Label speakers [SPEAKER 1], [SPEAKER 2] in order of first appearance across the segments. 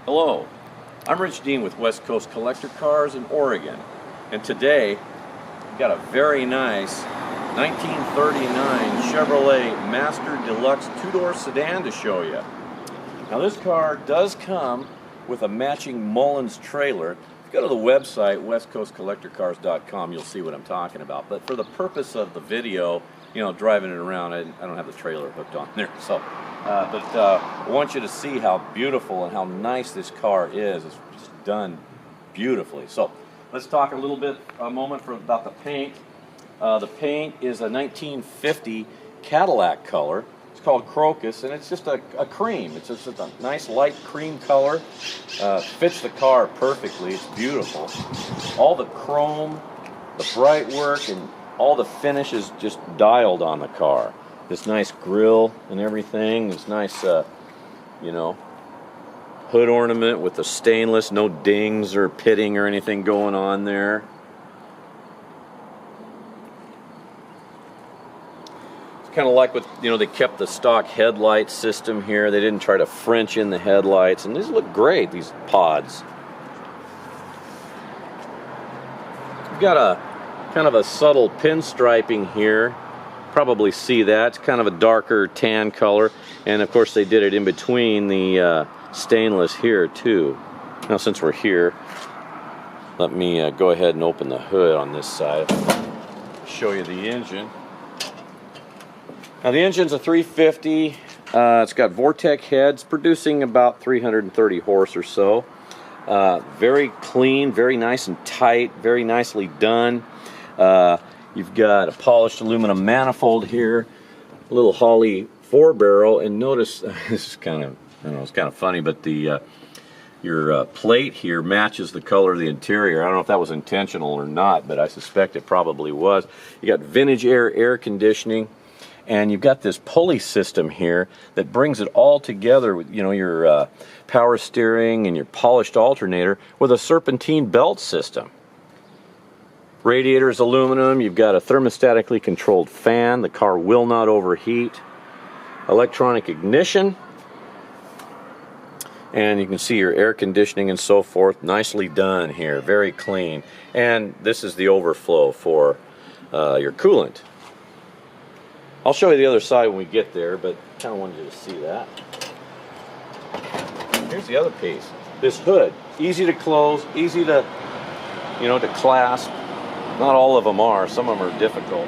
[SPEAKER 1] Hello, I'm Rich Dean with West Coast Collector Cars in Oregon, and today we've got a very nice 1939 Chevrolet Master Deluxe two-door sedan to show you. Now this car does come with a matching Mullins trailer. If you go to the website westcoastcollectorcars.com, you'll see what I'm talking about. But for the purpose of the video, you know, driving it around, I don't have the trailer hooked on there. So, I want you to see how beautiful and how nice this car is. It's just done beautifully. So let's talk a moment about the paint. The paint is a 1950 Cadillac color. It's called Crocus, and it's just a cream. It's just a nice light cream color. Fits the car perfectly. It's beautiful. All the chrome, the bright work, and all the finish is just dialed on the car. This nice grille and everything. This nice, you know, hood ornament with the stainless, no dings or pitting or anything going on there. It's kind of like what, you know, they kept the stock headlight system here. They didn't try to French in the headlights, and these look great, these pods. You've got a kind of a subtle pinstriping here. Probably see that. It's kind of a darker tan color, and of course they did it in between the stainless here too. Now since we're here, let me go ahead and open the hood on this side. Show you the engine. Now the engine's a 350. It's got Vortec heads producing about 330 horse or so. Very clean, very nice and tight, very nicely done. You've got a polished aluminum manifold here, a little Holley 4-barrel, and notice this is kind of, I don't know, it's kind of funny, but the your plate here matches the color of the interior. I don't know if that was intentional or not, but I suspect it probably was. You got vintage air conditioning, and you've got this pulley system here that brings it all together with, you know, your power steering and your polished alternator with a serpentine belt system. Radiator is aluminum. You've got a thermostatically controlled fan. The car will not overheat. Electronic ignition. And you can see your air conditioning and so forth. Nicely done here. Very clean. And this is the overflow for your coolant. I'll show you the other side when we get there, but kind of wanted you to see that. Here's the other piece. This hood. Easy to close, easy to, you know, to clasp. Not all of them are. Some of them are difficult.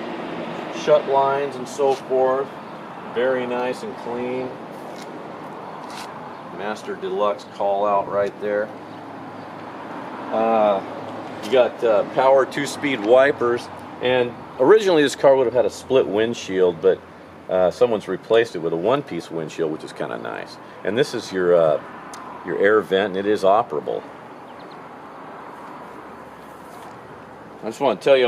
[SPEAKER 1] Shut lines and so forth. Very nice and clean. Master Deluxe call out right there. You got power 2-speed wipers. And originally this car would have had a split windshield, but someone's replaced it with a one-piece windshield, which is kind of nice. And this is your air vent, and it is operable. I just want to tell you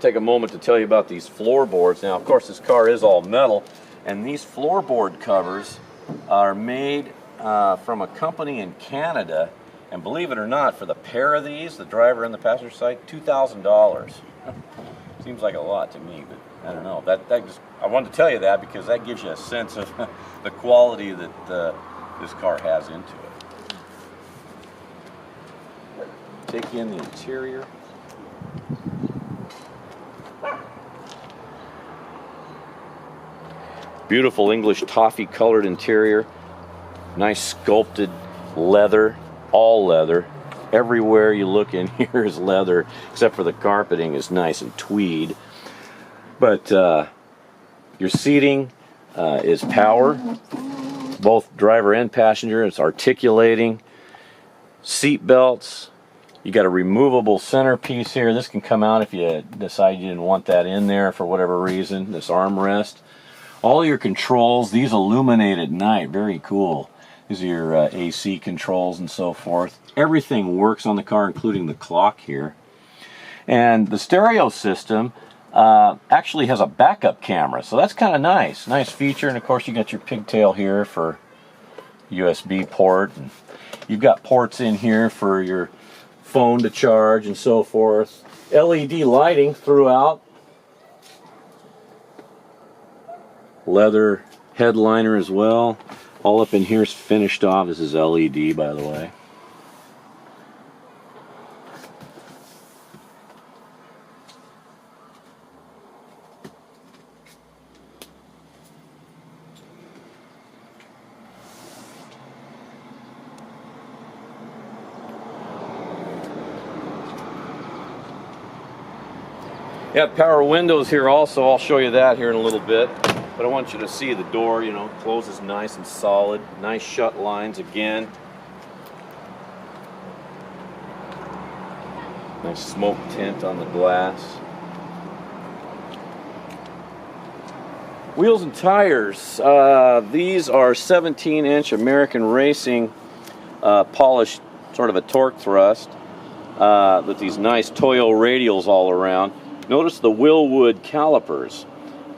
[SPEAKER 1] take a moment to tell you about these floorboards. Now, of course, this car is all metal, and these floorboard covers are made from a company in Canada, and believe it or not, for the pair of these, the driver and the passenger side, $2,000. Seems like a lot to me, but I don't know. I wanted to tell you that because that gives you a sense of the quality that this car has into it. Take in the interior. Beautiful English toffee colored interior. Nice sculpted leather, all leather. Everywhere you look in here is leather, except for the carpeting is nice and tweed. But your seating is power, both driver and passenger. It's articulating. Seat belts. You got a removable centerpiece here. This can come out if you decide you didn't want that in there for whatever reason. This armrest. All your controls, these illuminate at night. Very cool. These are your AC controls and so forth. Everything works on the car, including the clock here. And the stereo system actually has a backup camera, so that's kind of nice. Nice feature. And of course you got your pigtail here for USB port. And you've got ports in here for your phone to charge and so forth. LED lighting throughout. Leather headliner as well. All up in here is finished off. This is LED, by the way. You have power windows here also. I'll show you that here in a little bit. But I want you to see the door, you know, closes nice and solid. Nice shut lines again. Nice smoke tint on the glass. Wheels and tires. These are 17-inch American Racing polished, sort of a torque thrust with these nice Toyo radials all around. Notice the Willwood calipers,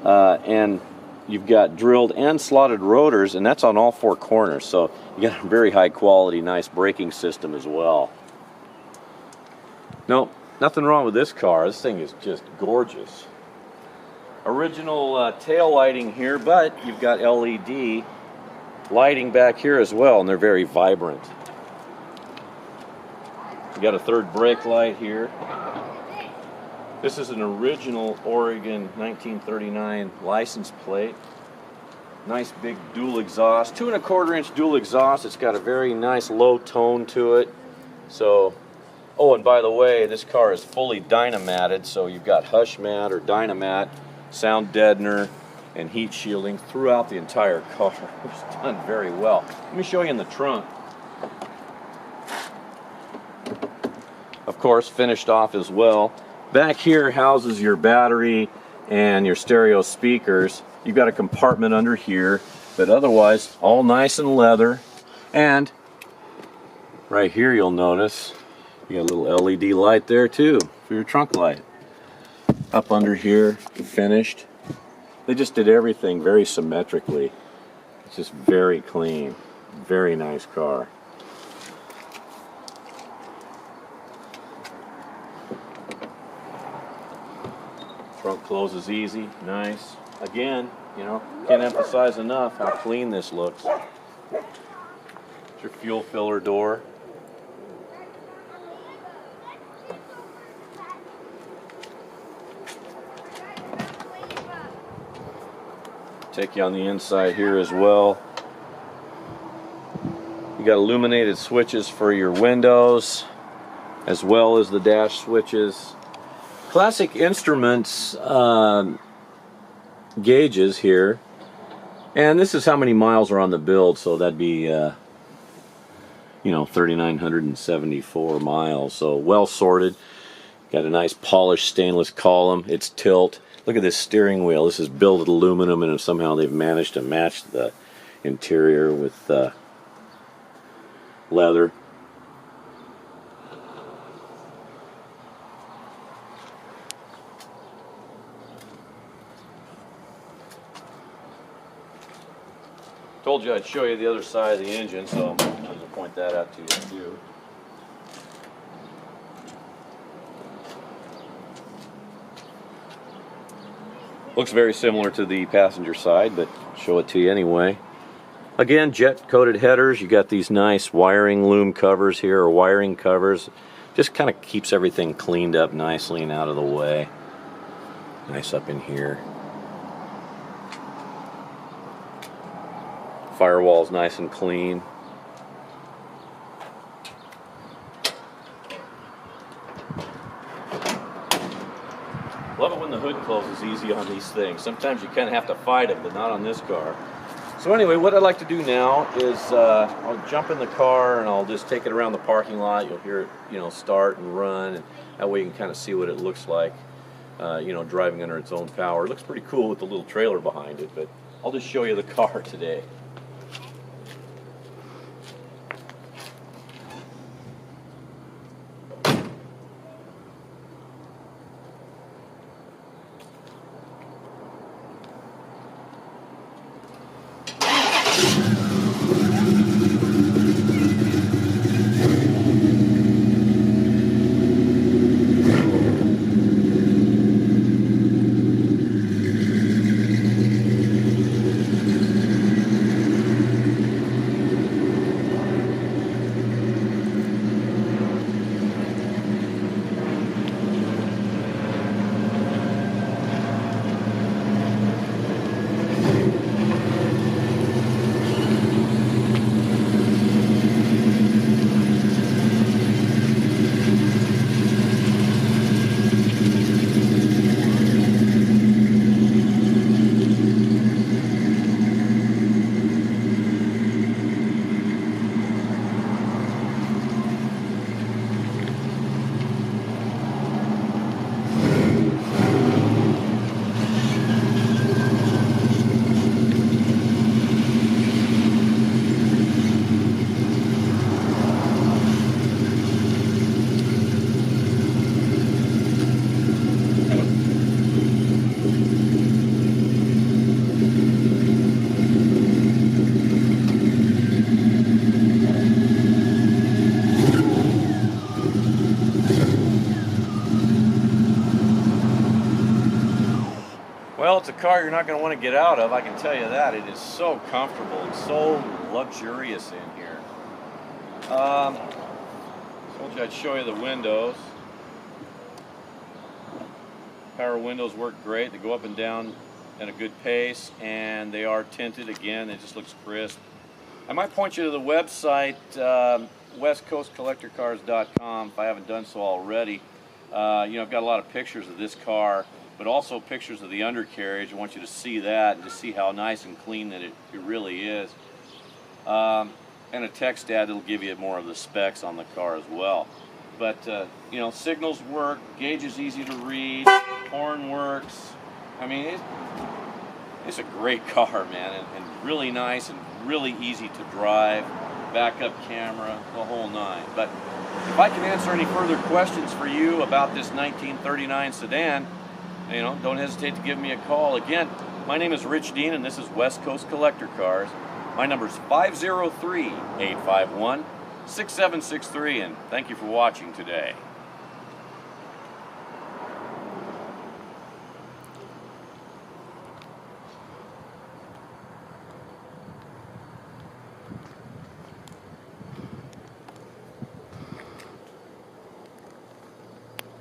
[SPEAKER 1] and you've got drilled and slotted rotors, and that's on all four corners, so you got a very high quality, nice braking system as well. No, nothing wrong with this car. This thing is just gorgeous. Original tail lighting here, but you've got LED lighting back here as well, and they're very vibrant. You got a third brake light here. This is an original Oregon 1939 license plate. Nice big dual exhaust, 2 1/4-inch dual exhaust. It's got a very nice low tone to it. So, oh, and by the way, this car is fully dynamatted, so you've got hush mat or dynamat, sound deadener, and heat shielding throughout the entire car. It's done very well. Let me show you in the trunk. Of course, finished off as well. Back here houses your battery and your stereo speakers. You've got a compartment under here, but otherwise all nice and leather. And right here you'll notice you got a little LED light there too for your trunk light. Up under here, finished. They just did everything very symmetrically. It's just very clean. Very nice car. Trunk closes easy, nice. Again, you know, can't emphasize enough how clean this looks. It's your fuel filler door. Take you on the inside here as well. You got illuminated switches for your windows, as well as the dash switches. Classic Instruments gauges here, and this is how many miles are on the build, so that'd be you know, 3,974 miles. So well sorted. Got a nice polished stainless column. It's tilt. Look at this steering wheel. This is billet aluminum, and somehow they've managed to match the interior with leather. Told you I'd show you the other side of the engine, so I'm going to point that out to you too. Looks very similar to the passenger side, but show it to you anyway. Again, jet coated headers. You got these nice wiring loom covers here, or wiring covers. Just kind of keeps everything cleaned up nicely and out of the way. Nice up in here. Firewall's nice and clean. Love it when the hood closes easy on these things. Sometimes you kind of have to fight it, but not on this car. So anyway, what I'd like to do now is I'll jump in the car and I'll just take it around the parking lot. You'll hear it, you know, start and run, and that way you can kind of see what it looks like, you know, driving under its own power. It looks pretty cool with the little trailer behind it, but I'll just show you the car today. it's a car you're not going to want to get out of, I can tell you that. It is so comfortable and so luxurious in here. Told you I'd show you the windows. Power windows work great. They go up and down at a good pace, and they are tinted again. It just looks crisp. I might point you to the website, westcoastcollectorcars.com, if I haven't done so already. I've got a lot of pictures of this car, but also pictures of the undercarriage. I want you to see that and to see how nice and clean that it really is. And a text ad that'll give you more of the specs on the car as well. But signals work, gauge is easy to read, horn works. I mean, it's a great car, man, and really nice and really easy to drive. Backup camera, the whole nine. But if I can answer any further questions for you about this 1939 sedan, don't hesitate to give me a call. Again, my name is Rich Dean, and this is West Coast Collector Cars. My number is 503-851-6763, and thank you for watching today.